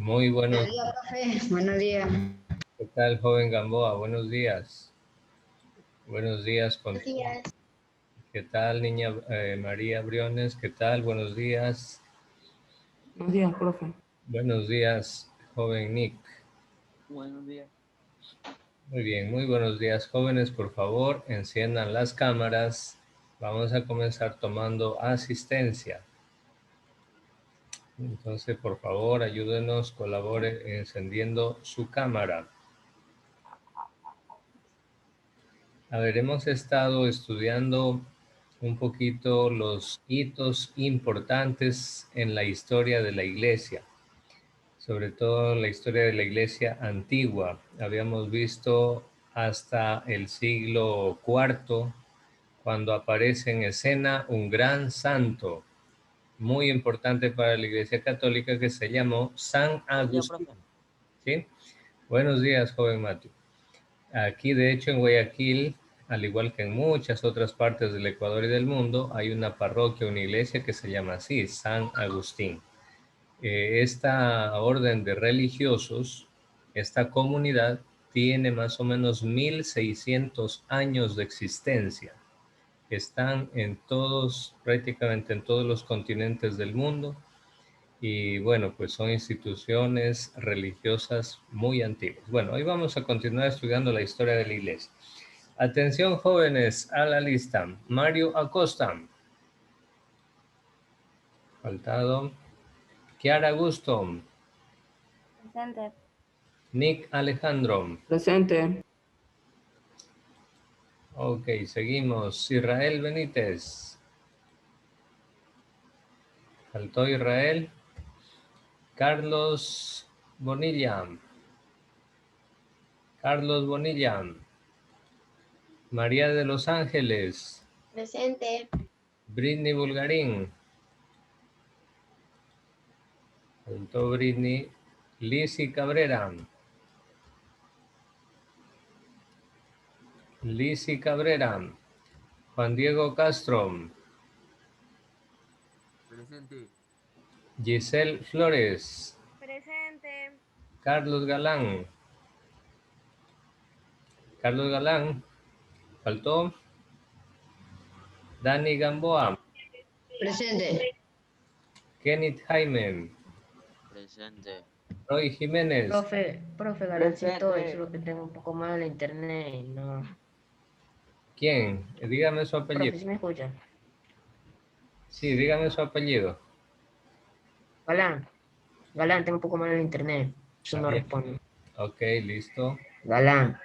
Muy buenos Buenos días, profe. Buenos días. ¿Qué tal, joven Gamboa? Buenos días. Buenos días. Buenos días. ¿Qué tal, niña María Briones? ¿Qué tal? Buenos días. Buenos días, profe. Buenos días, joven Nick. Buenos días. Muy bien, muy buenos días, jóvenes. Por favor, enciendan las cámaras. Vamos a comenzar tomando asistencia. Entonces, por favor, ayúdenos, colabore encendiendo su cámara. A ver, hemos estado estudiando un poquito los hitos importantes en la historia de la iglesia, sobre todo la historia de la iglesia antigua. Habíamos visto hasta el siglo IV, cuando aparece en escena un gran santo, muy importante para la iglesia católica, que se llamó San Buenos días, Agustín. profe. ¿Sí? Buenos días, joven Matthew. Aquí, de hecho, en Guayaquil, al igual que en muchas otras partes del Ecuador y del mundo, hay una parroquia, una iglesia que se llama así, San Agustín. Esta orden de religiosos, esta comunidad, tiene más o menos 1600 años de existencia. Están en todos, prácticamente en todos los continentes del mundo. Y bueno, pues son instituciones religiosas muy antiguas. Bueno, hoy vamos a continuar estudiando la historia de la iglesia. Atención, jóvenes, a la lista. Mario Acosta. Faltado. Kiara Gusto. Presente. Nick Alejandro. Presente. Ok, seguimos. Israel Benítez. Faltó Israel. Carlos Bonilla. Carlos Bonilla. María de los Ángeles. Presente. Britney Bulgarín. Faltó Britney. Lizzy Cabrera. Lizzy Cabrera. Juan Diego Castro. Presente. Giselle Flores. Presente. Carlos Galán. Carlos Galán. Faltó. Dani Gamboa. Presente. Kenneth Jaime. Presente. Roy Jiménez. Profe, Galancito, es Presente. lo que tengo un poco mal el internet y no. ¿Quién? Dígame su Profe, apellido. ¿sí me escucha? Sí, dígame su apellido. Galán, tengo un poco mal el internet. Eso Ah, no ya. responde. Ok, listo. Galán.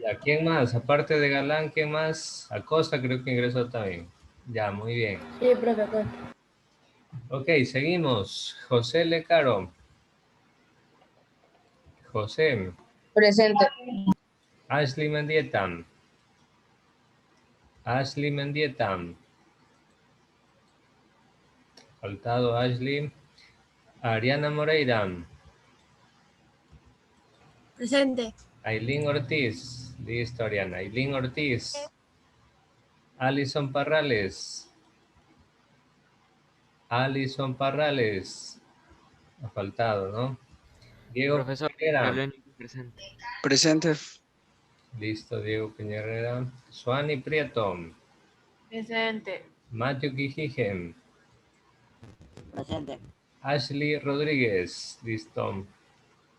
¿Ya quién más? Aparte de Galán, ¿quién más? Acosta creo que ingresó también. Ya, muy bien. Sí, profe, acá. Ok, seguimos. José Lecaro. José. Presente. Ashley Mendieta. Ashley Mendieta. Faltado Ashley. Ariana Moreira. Presente. Aileen Ortiz. Listo, Ariana. Aileen Ortiz. Alison Parrales. Alison Parrales. Ha faltado, ¿no? Diego Profesor, Piñera. León presente. Presente. Listo, Diego Piñera. Suani Prieto. Presente. Matthew Quijije. Presente. Ashley Rodríguez. Listo.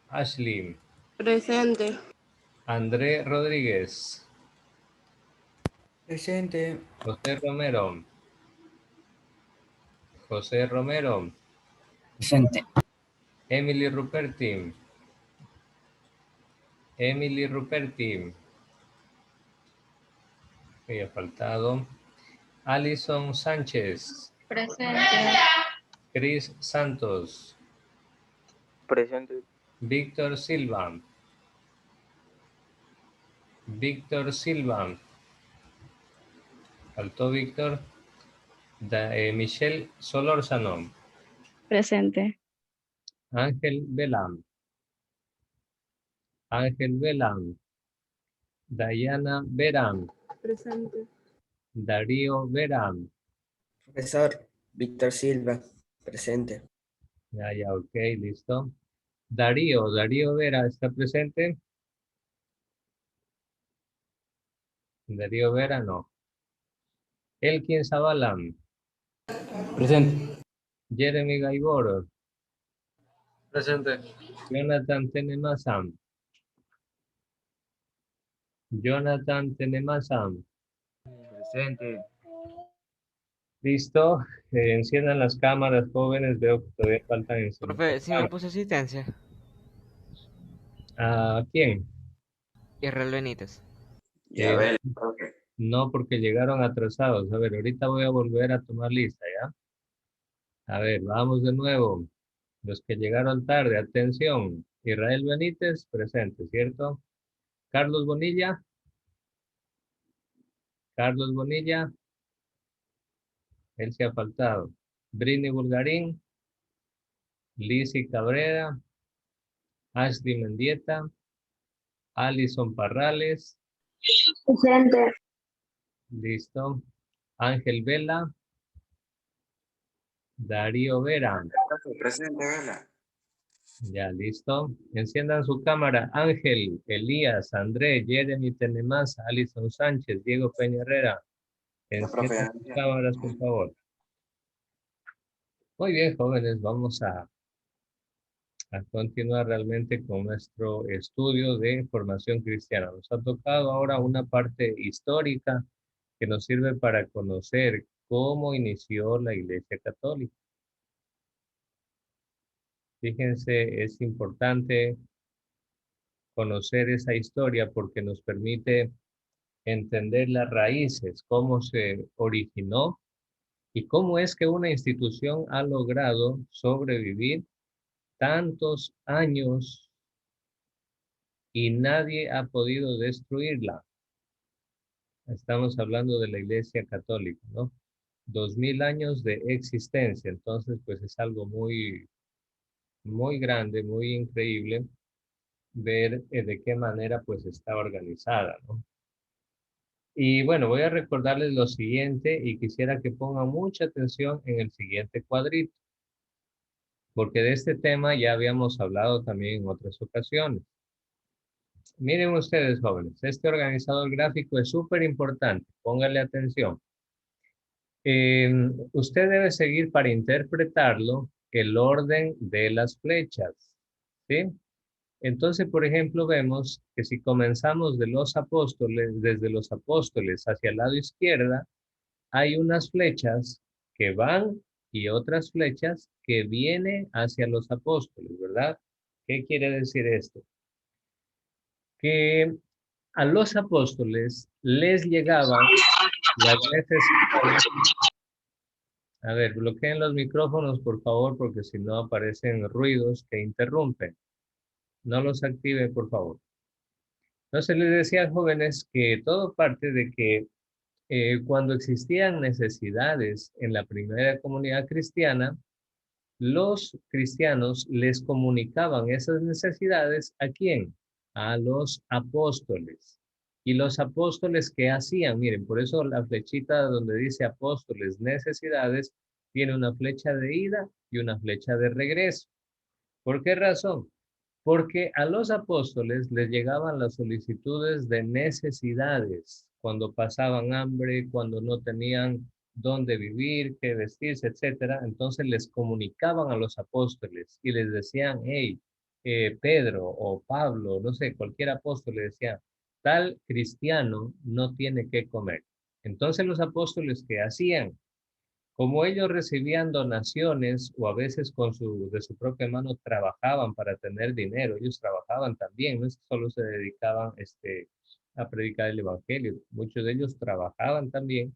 Ashley. Presente. André Rodríguez. Presente. José Romero. José Romero. Presente. Emily Ruperti. Emily Ruperti. Me ha faltado. Alison Sánchez. Presente. Cris Santos. Presente. Víctor Silva. Víctor Silva. Faltó Víctor. Michelle Solórzano. Presente. Ángel Vela. Ángel Vela. Diana Vera. Presente. Darío Vera. Profesor Víctor Silva. Presente. Ya, ok, listo. Darío Vera, ¿está presente? Darío Vera, no. Elkin Zavala, Presente. Jeremy Gaibor, Presente. Jonathan Tenemasam, Presente. listo. Enciendan las cámaras, jóvenes, veo que todavía faltan encender Profe, las si me cámaras. puso asistencia. ¿A quién? Israel Benítez. Eh, no, porque llegaron atrasados. A ver, ahorita voy a volver a tomar lista, ¿ya? A ver, vamos de nuevo. Los que llegaron tarde, atención. Israel Benítez, presente, ¿cierto? Carlos Bonilla. Carlos Bonilla, él se ha faltado. Brini Bulgarín, Lizzy Cabrera, Ashley Mendieta, Alison Parrales, Presente. listo. Ángel Vela, Darío Vera, Presente, Vela. ya listo. Enciendan su cámara. Ángel, Elías, André, Jeremy Tenemasa, Alison Sánchez, Diego Peña Herrera. Enciendan sus cámaras, por favor. Muy bien, jóvenes, vamos a continuar realmente con nuestro estudio de formación cristiana. Nos ha tocado ahora una parte histórica que nos sirve para conocer cómo inició la Iglesia Católica. Fíjense, es importante conocer esa historia porque nos permite entender las raíces, cómo se originó y cómo es que una institución ha logrado sobrevivir tantos años y nadie ha podido destruirla. Estamos hablando de la Iglesia Católica, ¿no? 2000 años de existencia, entonces pues es algo muy, muy grande, muy increíble ver de qué manera pues está organizada, ¿no? Y bueno, voy a recordarles lo siguiente y quisiera que pongan mucha atención en el siguiente cuadrito, porque de este tema ya habíamos hablado también en otras ocasiones. Miren ustedes, jóvenes, este organizador gráfico es súper importante, pónganle atención. Usted debe seguir para interpretarlo el orden de las flechas, ¿sí? Entonces, por ejemplo, vemos que si comenzamos de los apóstoles, desde los apóstoles hacia el lado izquierda, hay unas flechas que van y otras flechas que vienen hacia los apóstoles, ¿verdad? ¿Qué quiere decir esto? Que a los apóstoles les llegaban las necesidades. A ver, bloqueen los micrófonos, por favor, porque si no aparecen ruidos que interrumpen. No los active, por favor. Entonces les decía, jóvenes, que todo parte de que cuando existían necesidades en la primera comunidad cristiana, los cristianos les comunicaban esas necesidades ¿a quién? A los apóstoles. Y los apóstoles, ¿qué hacían? Miren, por eso la flechita donde dice apóstoles, necesidades, tiene una flecha de ida y una flecha de regreso. ¿Por qué razón? Porque a los apóstoles les llegaban las solicitudes de necesidades, cuando pasaban hambre, cuando no tenían dónde vivir, qué vestirse, etcétera. Entonces les comunicaban a los apóstoles y les decían, hey, Pedro o Pablo, no sé, cualquier apóstol le decía, tal cristiano no tiene que comer. Entonces los apóstoles, ¿qué hacían? Como ellos recibían donaciones o a veces de su propia mano trabajaban para tener dinero, ellos trabajaban también, no es que solo se dedicaban a predicar el evangelio, muchos de ellos trabajaban también.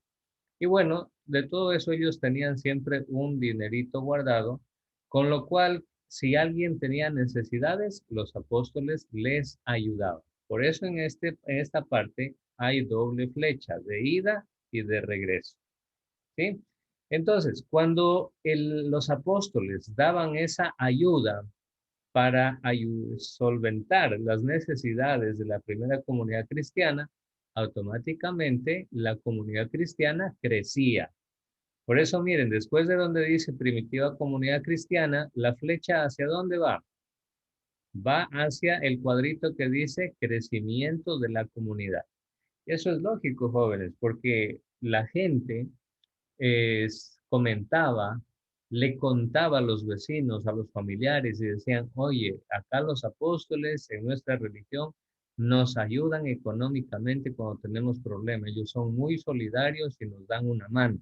Y bueno, de todo eso ellos tenían siempre un dinerito guardado, con lo cual si alguien tenía necesidades, los apóstoles les ayudaban. Por eso en esta parte hay doble flecha de ida y de regreso. ¿Sí? Entonces, cuando los apóstoles daban esa ayuda para solventar las necesidades de la primera comunidad cristiana, automáticamente la comunidad cristiana crecía. Por eso, miren, después de donde dice primitiva comunidad cristiana, la flecha ¿hacia dónde va? va hacia el cuadrito que dice crecimiento de la comunidad. Eso es lógico, jóvenes, porque la gente comentaba, le contaba a los vecinos, a los familiares y decían, oye, acá los apóstoles en nuestra religión nos ayudan económicamente cuando tenemos problemas. Ellos son muy solidarios y nos dan una mano.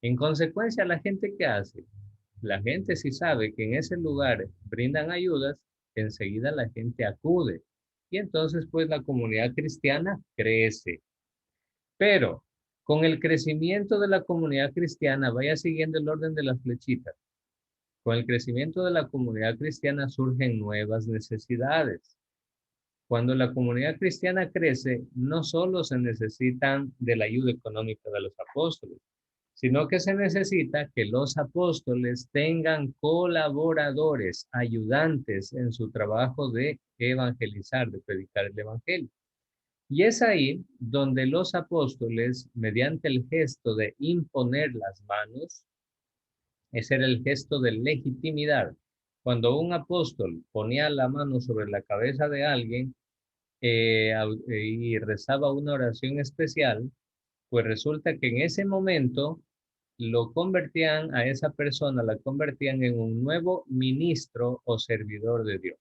En consecuencia, ¿la gente qué hace? La gente si sabe que en ese lugar brindan ayudas, enseguida la gente acude. Y entonces pues la comunidad cristiana crece. Pero con el crecimiento de la comunidad cristiana, vaya siguiendo el orden de las flechitas. Con el crecimiento de la comunidad cristiana surgen nuevas necesidades. Cuando la comunidad cristiana crece, no solo se necesitan de la ayuda económica de los apóstoles, sino que se necesita que los apóstoles tengan colaboradores, ayudantes en su trabajo de evangelizar, de predicar el evangelio. Y es ahí donde los apóstoles, mediante el gesto de imponer las manos, ese era el gesto de legitimidad. Cuando un apóstol ponía la mano sobre la cabeza de alguien y rezaba una oración especial, pues resulta que en ese momento lo convertían a esa persona, la convertían en un nuevo ministro o servidor de Dios.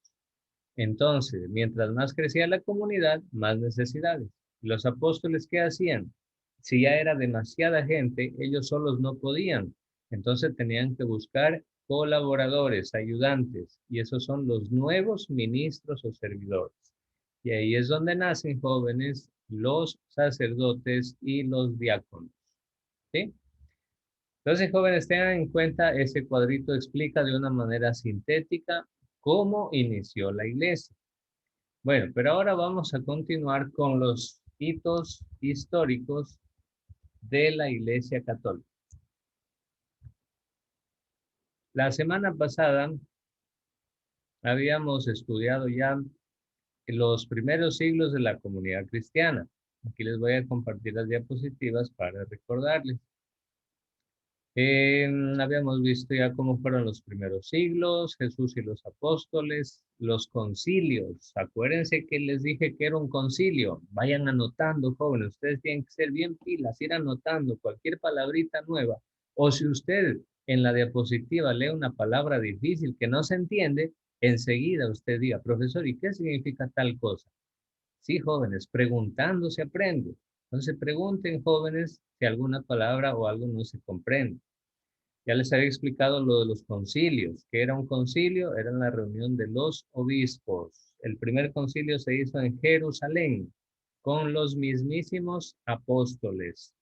Entonces, mientras más crecía la comunidad, más necesidades. Los apóstoles, ¿qué hacían? Si ya era demasiada gente, ellos solos no podían. Entonces tenían que buscar colaboradores, ayudantes, y esos son los nuevos ministros o servidores. Y ahí es donde nacen jóvenes los sacerdotes y los diáconos. ¿Sí? Entonces, jóvenes, tengan en cuenta, ese cuadrito explica de una manera sintética cómo inició la iglesia. Bueno, pero ahora vamos a continuar con los hitos históricos de la Iglesia Católica. La semana pasada habíamos estudiado ya los primeros siglos de la comunidad cristiana. Aquí les voy a compartir las diapositivas para recordarles. Habíamos visto ya cómo fueron los primeros siglos, Jesús y los apóstoles, los concilios. Acuérdense que les dije que era un concilio. Vayan anotando, jóvenes. Ustedes tienen que ser bien pilas, ir anotando cualquier palabrita nueva. O si usted en la diapositiva lee una palabra difícil que no se entiende, enseguida usted diga, profesor, ¿y qué significa tal cosa? Sí, jóvenes, preguntando se aprende. Entonces pregunten, jóvenes, si alguna palabra o algo no se comprende. Ya les había explicado lo de los concilios. ¿Qué era un concilio? Era la reunión de los obispos. El primer concilio se hizo en Jerusalén con los mismísimos apóstoles.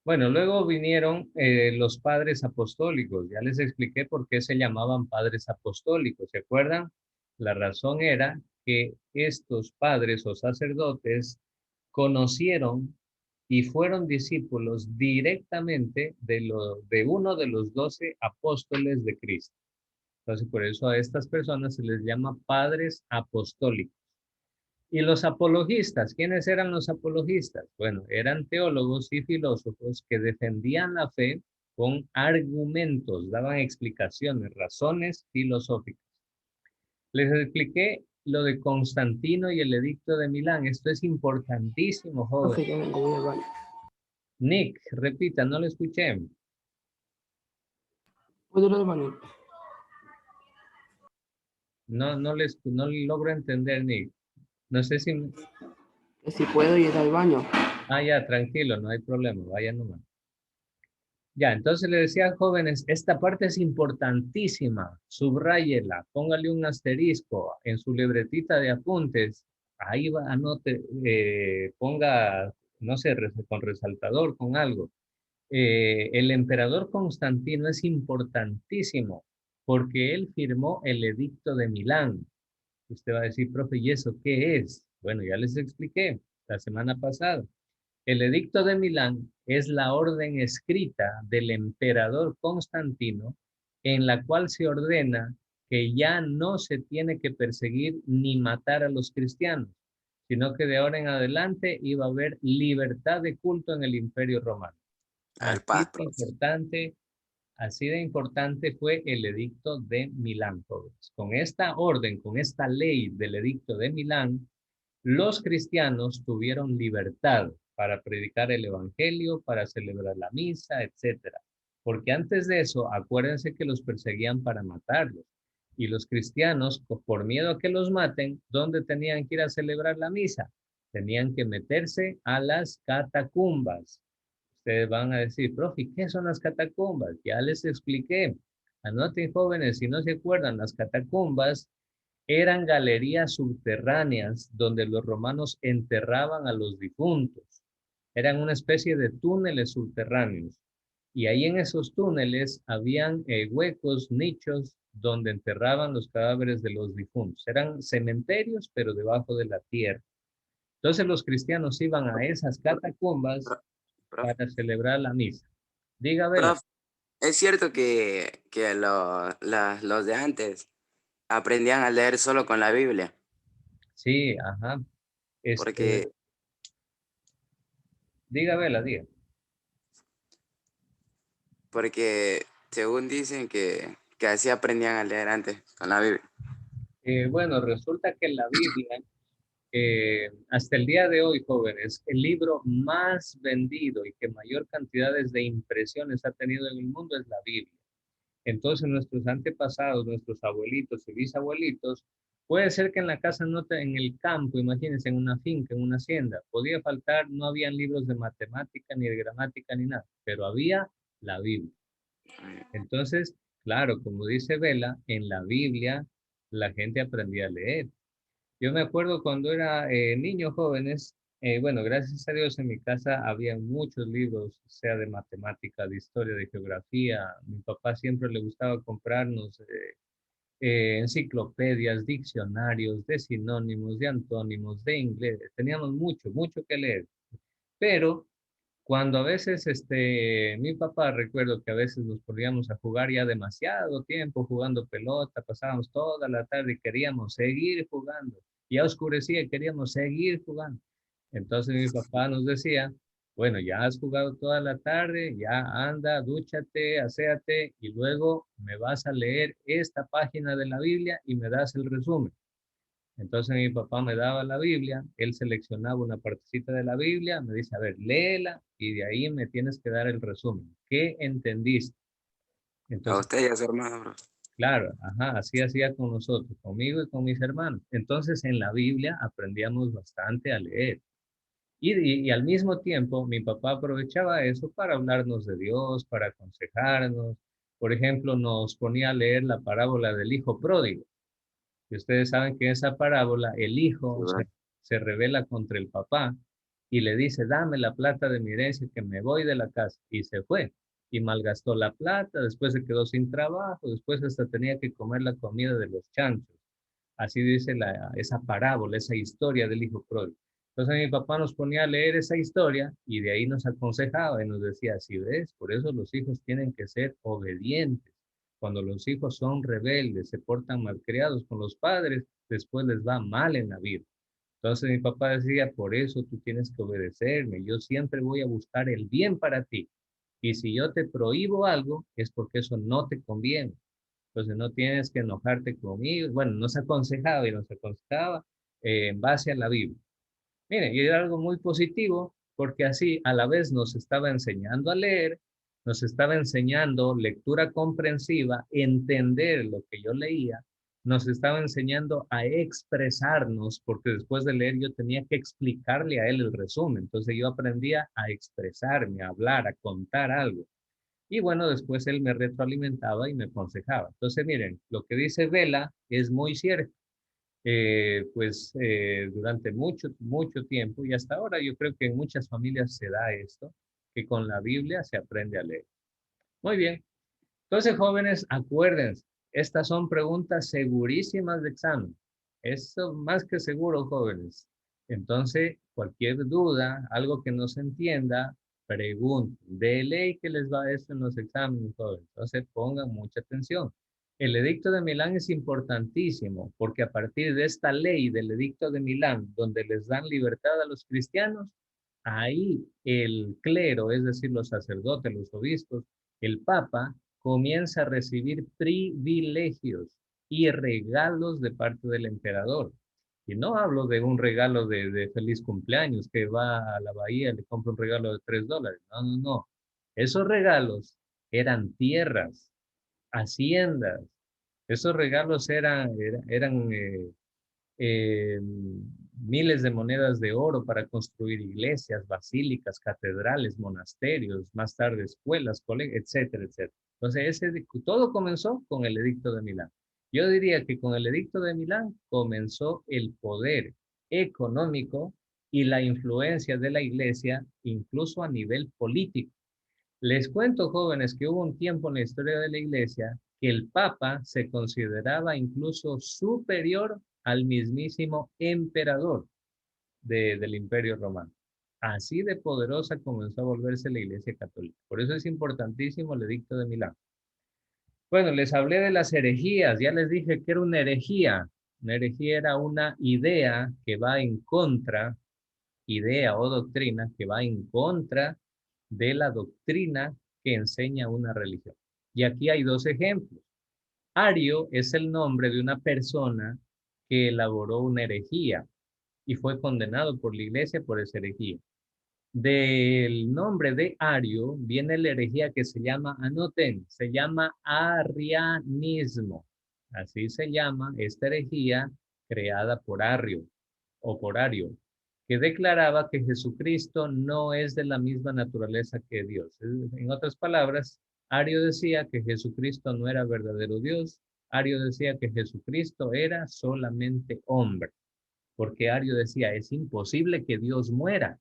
Bueno, luego vinieron los padres apostólicos. Ya les expliqué por qué se llamaban padres apostólicos. ¿Se acuerdan? La razón era que estos padres o sacerdotes conocieron y fueron discípulos directamente de uno de los 12 apóstoles de Cristo. Entonces, por eso a estas personas se les llama padres apostólicos. Y los apologistas, ¿quiénes eran los apologistas? Bueno, eran teólogos y filósofos que defendían la fe con argumentos, daban explicaciones, razones filosóficas. Les expliqué lo de Constantino y el edicto de Milán. Esto es importantísimo, joven. Profe, ya vengo, voy al baño. Nick, repita, no lo escuché. ¿Puedo ir al baño? No logro entender, Nick. No sé si... Que si puedo ir al baño. Ah, ya, tranquilo, no hay problema, vaya nomás. Ya, entonces le decía, jóvenes, esta parte es importantísima, subráyela, póngale un asterisco en su libretita de apuntes, ahí va, anote, ponga, no sé, con resaltador, con algo. El emperador Constantino es importantísimo porque él firmó el edicto de Milán. Usted va a decir, profe, ¿y eso qué es? Bueno, ya les expliqué la semana pasada. El edicto de Milán es la orden escrita del emperador Constantino en la cual se ordena que ya no se tiene que perseguir ni matar a los cristianos, sino que de ahora en adelante iba a haber libertad de culto en el Imperio Romano. Aquí es importante Así de importante fue el edicto de Milán, jóvenes. Con esta orden, con esta ley del edicto de Milán, los cristianos tuvieron libertad para predicar el evangelio, para celebrar la misa, etcétera. Porque antes de eso, acuérdense que los perseguían para matarlos. Y los cristianos, por miedo a que los maten, ¿dónde tenían que ir a celebrar la misa? Tenían que meterse a las catacumbas. Ustedes van a decir, profe, ¿qué son las catacumbas? Ya les expliqué. Anoten, jóvenes, si no se acuerdan, las catacumbas eran galerías subterráneas donde los romanos enterraban a los difuntos. Eran una especie de túneles subterráneos. Y ahí en esos túneles habían huecos, nichos, donde enterraban los cadáveres de los difuntos. Eran cementerios, pero debajo de la tierra. Entonces los cristianos iban a esas catacumbas Profe, para celebrar la misa. Diga, Vela. profe, es cierto que los de antes aprendían a leer solo con la Biblia, Sí, ajá. porque, Diga, Vela, diga. porque según dicen que así aprendían a leer antes con la Biblia. Bueno, resulta que la Biblia, hasta el día de hoy, jóvenes, el libro más vendido y que mayor cantidades de impresiones ha tenido en el mundo es la Biblia. Entonces, nuestros antepasados, nuestros abuelitos y bisabuelitos, puede ser que en la casa, en el campo, imagínense, en una finca, en una hacienda, podía faltar, no habían libros de matemática, ni de gramática, ni nada, pero había la Biblia. Entonces, claro, como dice Vela, en la Biblia la gente aprendía a leer. Yo me acuerdo cuando era niño, jóvenes, bueno, gracias a Dios en mi casa había muchos libros, sea de matemática, de historia, de geografía. Mi papá siempre le gustaba comprarnos enciclopedias, diccionarios de sinónimos, de antónimos, de inglés. Teníamos mucho, mucho que leer. Pero cuando a veces, mi papá, recuerdo que a veces nos poníamos a jugar ya demasiado tiempo jugando pelota, pasábamos toda la tarde y queríamos seguir jugando. Ya oscurecía y queríamos seguir jugando. Entonces mi papá nos decía, bueno, ya has jugado toda la tarde, ya anda, dúchate, aséate y luego me vas a leer esta página de la Biblia y me das el resumen. Entonces mi papá me daba la Biblia, él seleccionaba una partecita de la Biblia, me dice, a ver, léela y de ahí me tienes que dar el resumen. ¿Qué entendiste? A Entonces, usted y a su hermano, bro. claro, ajá, así hacía con nosotros, conmigo y con mis hermanos. Entonces en la Biblia aprendíamos bastante a leer. Y al mismo tiempo mi papá aprovechaba eso para hablarnos de Dios, para aconsejarnos. Por ejemplo, nos ponía a leer la parábola del hijo pródigo. Y ustedes saben que en esa parábola el Sí, hijo bro. se rebela contra el papá y le dice, dame la plata de mi herencia que me voy de la casa. Y se fue y malgastó la plata, después se quedó sin trabajo, después hasta tenía que comer la comida de los chanchos. Así dice esa parábola, esa historia del hijo pródigo. Entonces mi papá nos ponía a leer esa historia y de ahí nos aconsejaba y nos decía, si ves, por eso los hijos tienen que ser obedientes. Cuando los hijos son rebeldes, se portan malcriados con los padres, después les va mal en la vida. Entonces mi papá decía, por eso tú tienes que obedecerme, yo siempre voy a buscar el bien para ti. Y si yo te prohíbo algo, es porque eso no te conviene. Entonces no tienes que enojarte conmigo. Bueno, nos aconsejaba y nos aconsejaba en base a la Biblia. Miren, y era algo muy positivo porque así a la vez nos estaba enseñando a leer, nos estaba enseñando lectura comprensiva, entender lo que yo leía, nos estaba enseñando a expresarnos, porque después de leer yo tenía que explicarle a él el resumen. Entonces yo aprendía a expresarme, a hablar, a contar algo. Y bueno, después él me retroalimentaba y me aconsejaba. Entonces, miren, lo que dice Vela es muy cierto. Durante mucho, mucho tiempo y hasta ahora yo creo que en muchas familias se da esto, que con la Biblia se aprende a leer. Muy bien. Entonces, jóvenes, acuérdense, estas son preguntas segurísimas de examen. Eso más que seguro, jóvenes. Entonces, cualquier duda, algo que no se entienda, pregunten. De ley que les va esto en los exámenes, jóvenes. Entonces, pongan mucha atención. El edicto de Milán es importantísimo porque a partir de esta ley del edicto de Milán, donde les dan libertad a los cristianos, ahí el clero, es decir, los sacerdotes, los obispos, el papa, comienza a recibir privilegios y regalos de parte del emperador. Y no hablo de un regalo de feliz cumpleaños, que va a la bahía y le compra un regalo de $3. No, no, no. Esos regalos eran tierras, haciendas. Esos regalos eran miles de monedas de oro para construir iglesias, basílicas, catedrales, monasterios, más tarde escuelas, colegios, etcétera, etcétera. Entonces, todo comenzó con el Edicto de Milán. Yo diría que con el Edicto de Milán comenzó el poder económico y la influencia de la iglesia, incluso a nivel político. Les cuento, jóvenes, que hubo un tiempo en la historia de la iglesia que el Papa se consideraba incluso superior al mismísimo emperador del Imperio Romano. Así de poderosa comenzó a volverse la Iglesia Católica. Por eso es importantísimo el Edicto de Milán. Bueno, les hablé de las herejías. Ya les dije que era una herejía. Una herejía era una idea que va en contra, idea o doctrina que va en contra de la doctrina que enseña una religión. Y aquí hay dos ejemplos. Ario es el nombre de una persona que elaboró una herejía y fue condenado por la iglesia por esa herejía. Del nombre de Ario viene la herejía que se llama, anoten, se llama arrianismo. Así se llama esta herejía creada por Arrio o por Ario, que declaraba que Jesucristo no es de la misma naturaleza que Dios. En otras palabras, Ario decía que Jesucristo no era verdadero Dios. Ario decía que Jesucristo era solamente hombre, porque Ario decía, es imposible que Dios muera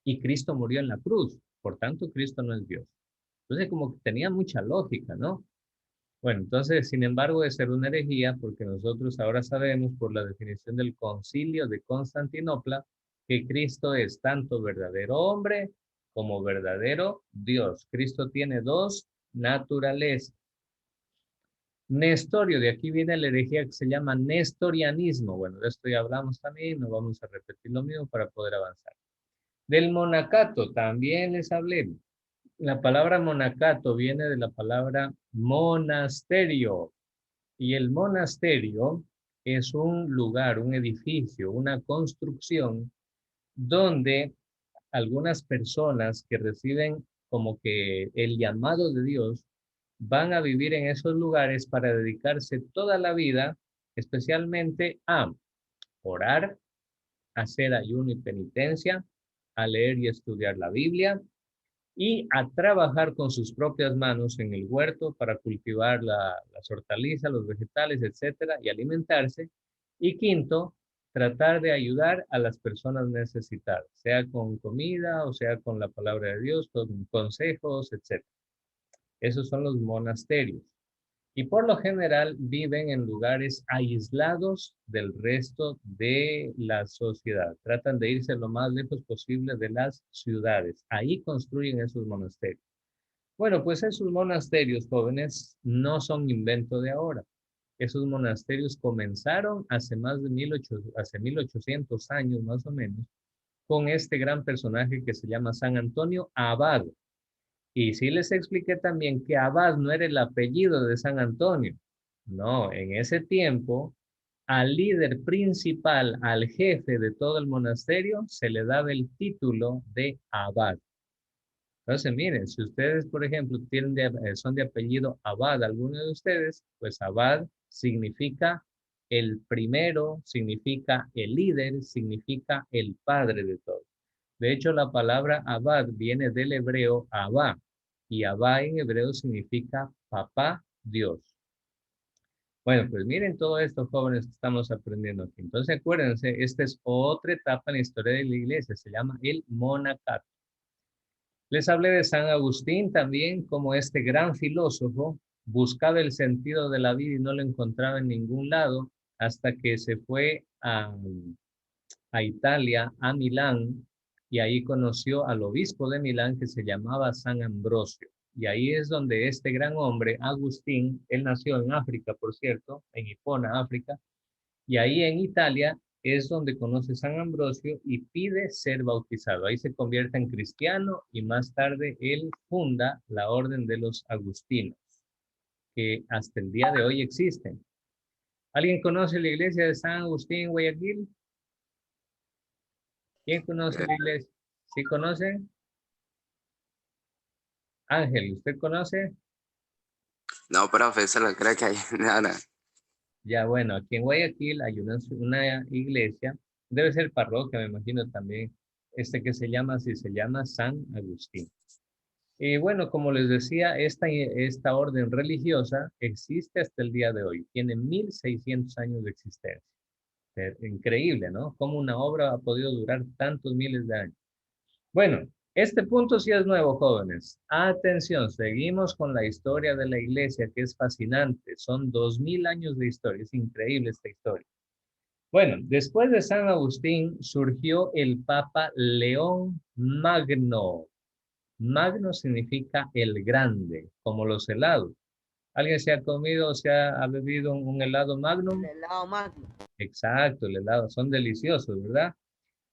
y Cristo murió en la cruz, por tanto Cristo no es Dios. Entonces como que tenía mucha lógica, ¿no? Bueno, entonces, sin embargo, de ser una herejía, porque nosotros ahora sabemos por la definición del Concilio de Constantinopla que Cristo es tanto verdadero hombre como verdadero Dios. Cristo tiene dos naturalezas. Nestorio, de aquí viene la herejía que se llama nestorianismo. Bueno, de esto ya hablamos también, no vamos a repetir lo mismo para poder avanzar. Del monacato también les hablé. La palabra monacato viene de la palabra monasterio. Y el monasterio es un lugar, un edificio, una construcción donde algunas personas que reciben como que el llamado de Dios van a vivir en esos lugares para dedicarse toda la vida, especialmente a orar, hacer ayuno y penitencia, a leer y estudiar la Biblia y a trabajar con sus propias manos en el huerto para cultivar las hortalizas, los vegetales, etcétera, y alimentarse. Y quinto, tratar de ayudar a las personas necesitadas, sea con comida o sea con la palabra de Dios, con consejos, etcétera. Esos son los monasterios. Y por lo general viven en lugares aislados del resto de la sociedad. Tratan de irse lo más lejos posible de las ciudades. Ahí construyen esos monasterios. Bueno, pues esos monasterios, jóvenes, no son invento de ahora. Esos monasterios comenzaron hace más de 1800 años más o menos con este gran personaje que se llama San Antonio Abad. Y sí les expliqué también que Abad no era el apellido de San Antonio. No, en ese tiempo, al líder principal, al jefe de todo el monasterio, se le daba el título de Abad. Entonces, miren, si ustedes, por ejemplo, son de apellido Abad, alguno de ustedes, pues Abad significa el primero, significa el líder, significa el padre de todos. De hecho, la palabra Abad viene del hebreo Abba, y Abba en hebreo significa papá Dios. Bueno, pues miren todo esto, jóvenes, que estamos aprendiendo aquí. Entonces, acuérdense, esta es otra etapa en la historia de la iglesia, se llama el monacato. Les hablé de San Agustín también, como este gran filósofo buscaba el sentido de la vida y no lo encontraba en ningún lado, hasta que se fue a Italia, a Milán, y ahí conoció al obispo de Milán que se llamaba San Ambrosio. Y ahí es donde este gran hombre, Agustín, él nació en África, por cierto, en Hipona, África, y ahí en Italia es donde conoce a San Ambrosio y pide ser bautizado. Ahí se convierte en cristiano y más tarde él funda la orden de los agustinos. que hasta el día de hoy existen. ¿Alguien conoce la iglesia de San Agustín en Guayaquil? ¿Quién conoce la iglesia? ¿Sí conoce? Ángel, ¿usted conoce? No, profe, solo creo que hay nada. Ya, bueno, aquí en Guayaquil hay una iglesia, debe ser parroquia, me imagino también, que se llama, así se llama San Agustín. Y bueno, como les decía, esta orden religiosa existe hasta el día de hoy, tiene 1600 años de existencia. Increíble, ¿no? Cómo una obra ha podido durar tantos miles de años. Bueno, este punto sí es nuevo, jóvenes. Atención, seguimos con la historia de la iglesia, que es fascinante. Son 2000 años de historia, es increíble esta historia. Bueno, después de San Agustín surgió el Papa León Magno. Magno significa el grande, como los helados. ¿Alguien se ha comido o ha bebido un helado Magnum? El helado magno. Exacto, el helado, son deliciosos, ¿verdad?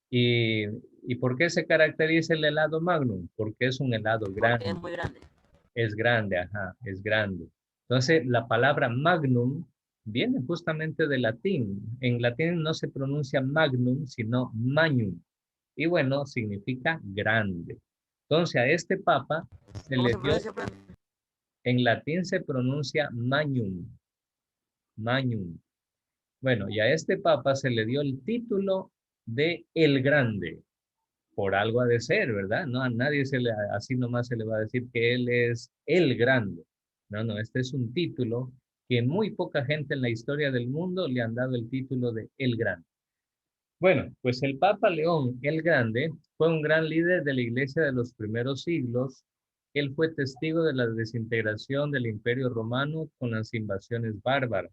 ¿Y, y por qué se caracteriza el helado Magnum? Porque es un helado Porque grande. es muy grande. Es grande, ajá, es grande. Entonces, la palabra magnum viene justamente del latín. En latín no se pronuncia magnum, sino magnum. Y bueno, significa grande. Entonces, a este papa se ¿Cómo le se dio, pronuncia, profe? en latín se pronuncia magnum, magnum. Bueno, y a este papa se le dio el título de el grande. Por algo ha de ser, ¿verdad? No, a nadie así nomás se le va a decir que él es el grande. No, no, este es un título que muy poca gente en la historia del mundo le han dado el título de el grande. Bueno, pues el Papa León el Grande fue un gran líder de la iglesia de los primeros siglos. Él fue testigo de la desintegración del Imperio Romano con las invasiones bárbaras.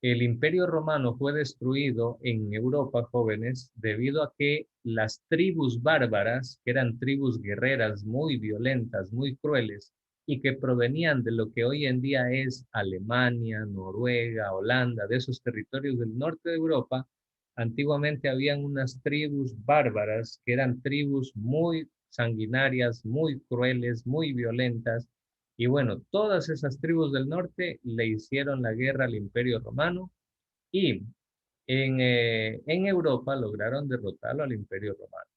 El Imperio Romano fue destruido en Europa, jóvenes, debido a que las tribus bárbaras, que eran tribus guerreras muy violentas, muy crueles, y que provenían de lo que hoy en día es Alemania, Noruega, Holanda, de esos territorios del norte de Europa, antiguamente habían unas tribus bárbaras que eran tribus muy sanguinarias, muy crueles, muy violentas, y bueno, todas esas tribus del norte le hicieron la guerra al Imperio Romano y en Europa lograron derrotarlo al Imperio Romano.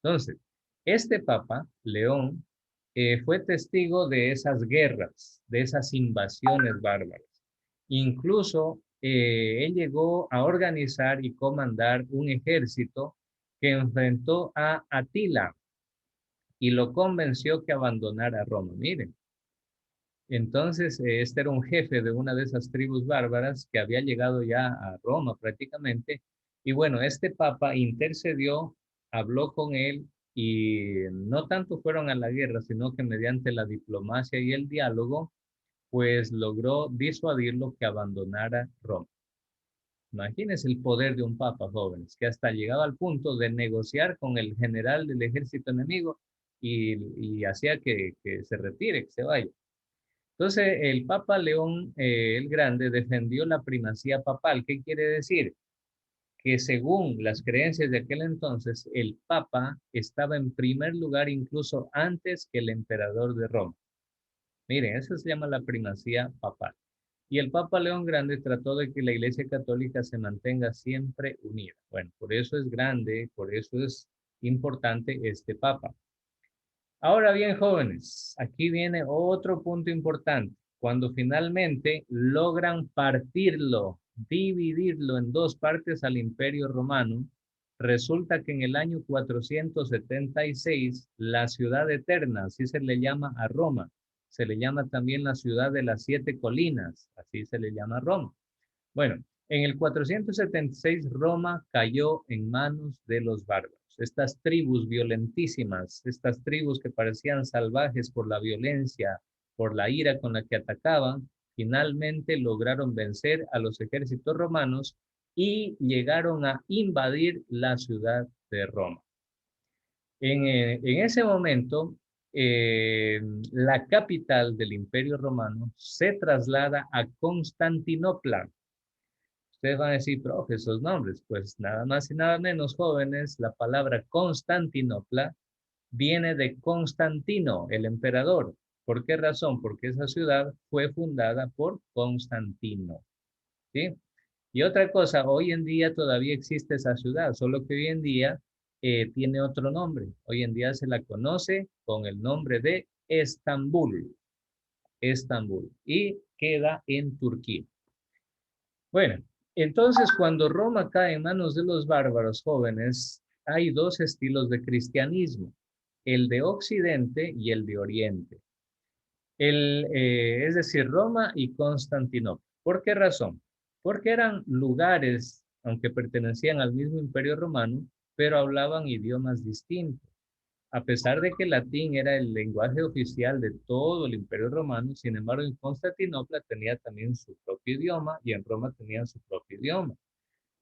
Entonces, este Papa, León, fue testigo de esas guerras, de esas invasiones bárbaras. Incluso él llegó a organizar y comandar un ejército que enfrentó a Atila y lo convenció que abandonara Roma. Miren, entonces, este era un jefe de una de esas tribus bárbaras que había llegado ya a Roma prácticamente. Y bueno, este papa intercedió, habló con él y no tanto fueron a la guerra, sino que mediante la diplomacia y el diálogo, pues logró disuadirlo que abandonara Roma. Imagínense el poder de un papa, jóvenes, que hasta llegaba al punto de negociar con el general del ejército enemigo y hacía que se retire, que se vaya. Entonces, el Papa León el Grande defendió la primacía papal. ¿Qué quiere decir? Que según las creencias de aquel entonces, el Papa estaba en primer lugar incluso antes que el emperador de Roma. Miren, eso se llama la primacía papal. Y el Papa León Grande trató de que la Iglesia Católica se mantenga siempre unida. Bueno, por eso es grande, por eso es importante este Papa. Ahora bien, jóvenes, aquí viene otro punto importante. Cuando finalmente logran partirlo, dividirlo en dos partes al Imperio Romano, resulta que en el año 476, la ciudad eterna, así se le llama a Roma, se le llama también la ciudad de las siete colinas, así se le llama a Roma. Bueno, en el 476 Roma cayó en manos de los bárbaros. Estas tribus violentísimas, estas tribus que parecían salvajes por la violencia, por la ira con la que atacaban, finalmente lograron vencer a los ejércitos romanos y llegaron a invadir la ciudad de Roma. En ese momento, la capital del Imperio Romano se traslada a Constantinopla. Ustedes van a decir, profe, esos nombres. Pues nada más y nada menos, jóvenes, la palabra Constantinopla viene de Constantino, el emperador. ¿Por qué razón? Porque esa ciudad fue fundada por Constantino. ¿Sí? Y otra cosa, hoy en día todavía existe esa ciudad, solo que hoy en día tiene otro nombre. Hoy en día se la conoce con el nombre de Estambul. Estambul. Y queda en Turquía. Bueno, entonces cuando Roma cae en manos de los bárbaros jóvenes, hay dos estilos de cristianismo, el de Occidente y el de Oriente. Es decir, Roma y Constantinopla. ¿Por qué razón? Porque eran lugares, aunque pertenecían al mismo imperio romano, pero hablaban idiomas distintos. A pesar de que el latín era el lenguaje oficial de todo el imperio romano, sin embargo, en Constantinopla tenía también su propio idioma y en Roma tenían su propio idioma.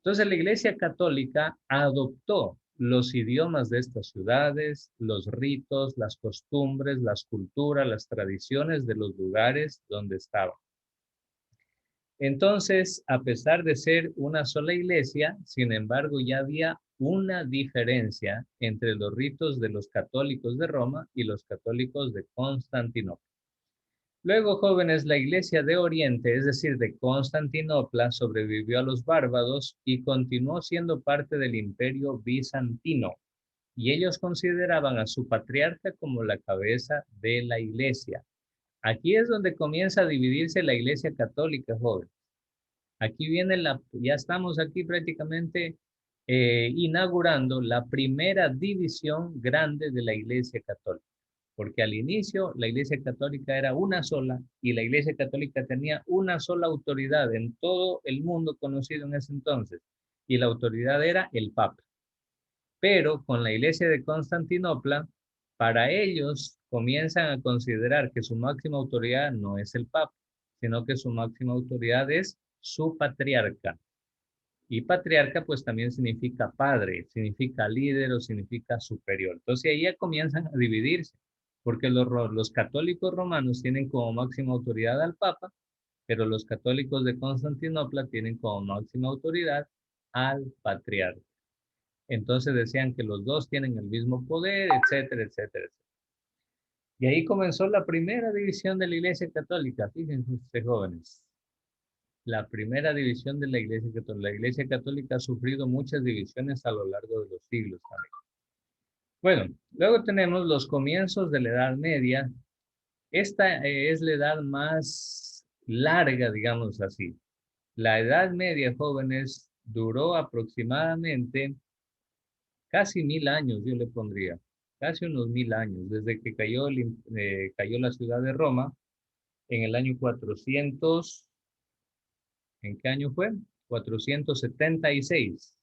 Entonces, la Iglesia Católica adoptó los idiomas de estas ciudades, los ritos, las costumbres, las culturas, las tradiciones de los lugares donde estaban. Entonces, a pesar de ser una sola iglesia, sin embargo, ya había una diferencia entre los ritos de los católicos de Roma y los católicos de Constantinopla. Luego, jóvenes, la iglesia de Oriente, es decir, de Constantinopla, sobrevivió a los bárbaros y continuó siendo parte del imperio bizantino. Y ellos consideraban a su patriarca como la cabeza de la iglesia. Aquí es donde comienza a dividirse la iglesia católica, jóvenes. Aquí viene ya estamos aquí prácticamente inaugurando la primera división grande de la iglesia católica. Porque al inicio la Iglesia Católica era una sola y la Iglesia Católica tenía una sola autoridad en todo el mundo conocido en ese entonces. Y la autoridad era el Papa. Pero con la Iglesia de Constantinopla, para ellos comienzan a considerar que su máxima autoridad no es el Papa, sino que su máxima autoridad es su patriarca. Y patriarca pues también significa padre, significa líder o significa superior. Entonces ahí ya comienzan a dividirse, porque los católicos romanos tienen como máxima autoridad al Papa, pero los católicos de Constantinopla tienen como máxima autoridad al patriarca. Entonces decían que los dos tienen el mismo poder, etcétera, etcétera, etcétera. Y ahí comenzó la primera división de la Iglesia Católica, fíjense ustedes jóvenes. La primera división de la Iglesia Católica. La Iglesia Católica ha sufrido muchas divisiones a lo largo de los siglos también. Bueno, luego tenemos los comienzos de la Edad Media. Esta es la edad más larga, digamos así. La Edad Media, jóvenes, duró aproximadamente casi 1000 años, yo le pondría. Casi unos 1000 años, desde que cayó la ciudad de Roma en el año 400. ¿En qué año fue? 476.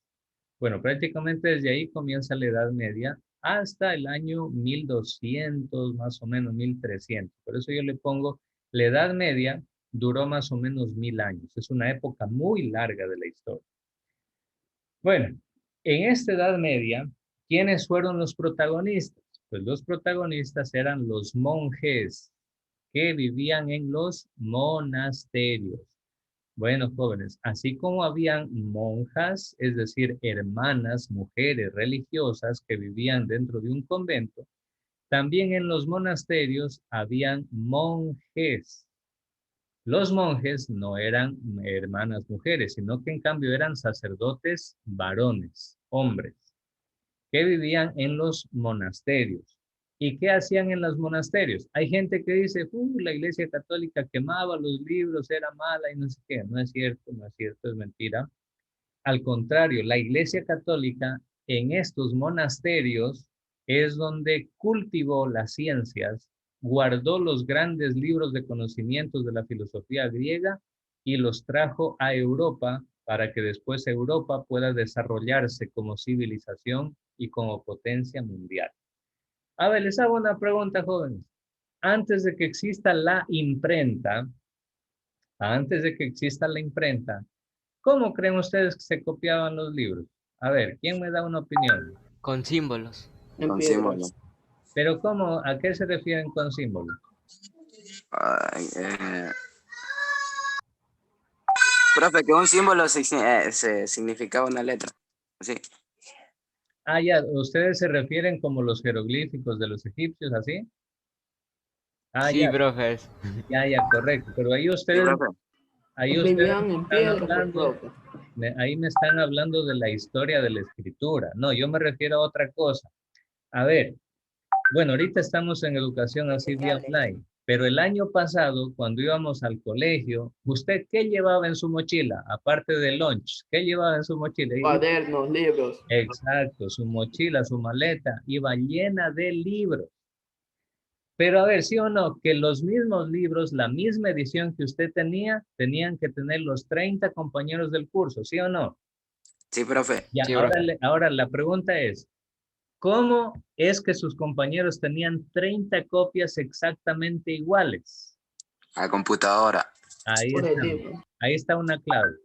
Bueno, prácticamente desde ahí comienza la Edad Media hasta el año 1200, más o menos 1300. Por eso yo le pongo, la Edad Media duró más o menos 1000 años. Es una época muy larga de la historia. Bueno, en esta Edad Media, ¿quiénes fueron los protagonistas? Pues los protagonistas eran los monjes que vivían en los monasterios. Bueno, jóvenes, así como habían monjas, es decir, hermanas, mujeres religiosas que vivían dentro de un convento, también en los monasterios habían monjes. Los monjes no eran hermanas mujeres, sino que en cambio eran sacerdotes varones, hombres, que vivían en los monasterios. ¿Y qué hacían en los monasterios? Hay gente que dice, la Iglesia Católica quemaba los libros, era mala y no sé qué. No es cierto, no es cierto, es mentira. Al contrario, la Iglesia Católica en estos monasterios es donde cultivó las ciencias, guardó los grandes libros de conocimientos de la filosofía griega y los trajo a Europa para que después Europa pueda desarrollarse como civilización y como potencia mundial. A ver, les hago una pregunta, jóvenes. Antes de que exista la imprenta, ¿cómo creen ustedes que se copiaban los libros? A ver, ¿quién me da una opinión? Con símbolos. En Con piedras. símbolos. Pero ¿cómo? ¿A qué se refieren con símbolos? Ay, profe, que un símbolo se significaba una letra. Sí. Ah, ya, ustedes se refieren como los jeroglíficos de los egipcios, ¿así? Ah, Sí, ya, profe. ya, correcto. Pero ahí Sí, ustedes, profe. ahí ustedes Escribían me en están piedra, pues, hablando, profe. ahí me están hablando de la historia de la escritura. No, yo me refiero a otra cosa. A ver, bueno, ahorita estamos en educación así vía online, pero el año pasado, cuando íbamos al colegio, ¿usted qué llevaba en su mochila? Aparte del lunch, ¿qué llevaba en su mochila? Cuadernos, libros. Exacto, su mochila, su maleta, iba llena de libros. Pero a ver, sí o no, que los mismos libros, la misma edición que usted tenía, tenían que tener los 30 compañeros del curso, ¿sí o no? Sí, profe. Ya, Sí, ahora, profe. ahora la pregunta es, ¿cómo es que sus compañeros tenían 30 copias exactamente iguales? A computadora. Ahí Por el está, libro. ahí está una clave.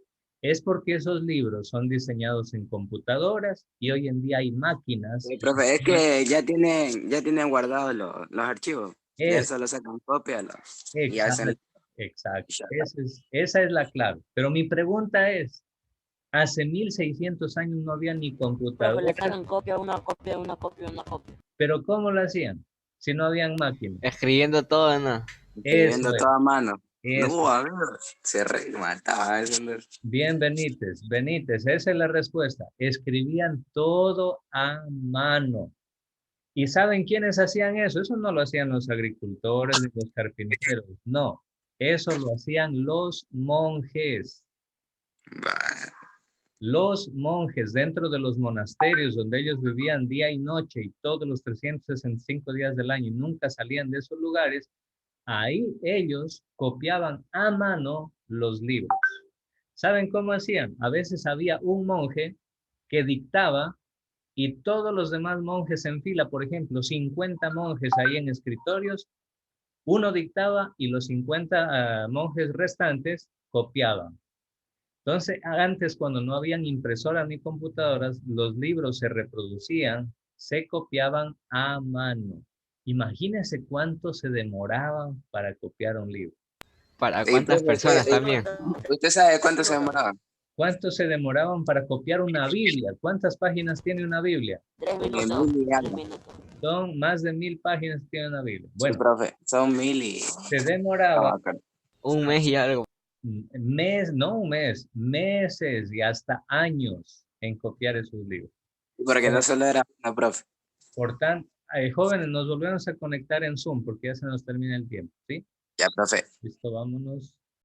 Es porque esos libros son diseñados en computadoras y hoy en día hay máquinas. Sí, profe, es que ya tienen guardados los archivos. Ya Es, solo sacan copia y exacto, hacen. exacto. Esa es la clave. Pero mi pregunta es, hace 1600 años no había ni Profe, le computadoras, sacan copia, una copia, una copia, una copia. pero ¿cómo lo hacían? Si no habían máquinas. Escribiendo todo, ¿no? Eso Escribiendo es, toda mano. eso. No, amigo. Se mataba. Bien, Benítez, Benítez, esa es la respuesta. Escribían todo a mano. ¿Y saben quiénes hacían eso? Eso no lo hacían los agricultores ni los carpinteros, no. Eso lo hacían los monjes. Los monjes dentro de los monasterios donde ellos vivían día y noche y todos los 365 días del año y nunca salían de esos lugares, ahí ellos copiaban a mano los libros. ¿Saben cómo hacían? A veces había un monje que dictaba y todos los demás monjes en fila, por ejemplo, 50 monjes ahí en escritorios, uno dictaba y los 50 monjes restantes copiaban. Entonces, antes cuando no habían impresoras ni computadoras, los libros se reproducían, se copiaban a mano. Imagínense cuánto se demoraban para copiar un libro. ¿Para Sí, cuántas profe, personas también? ¿usted sabe cuánto se demoraba? ¿Cuánto se demoraban para copiar una Biblia? ¿Cuántas páginas tiene una Biblia? 1000 y algo. Son más de 1000 páginas que tiene una Biblia. Sí, Bueno, profe. Son 1000 y. se No me demoraba acuerdo. Un mes y algo. no un mes, meses y hasta años en copiar esos libros. Porque no solo era una, profe. Por tanto, jóvenes, nos volvemos a conectar en Zoom porque ya se nos termina el tiempo, ¿sí? Ya, profe. Listo, vámonos.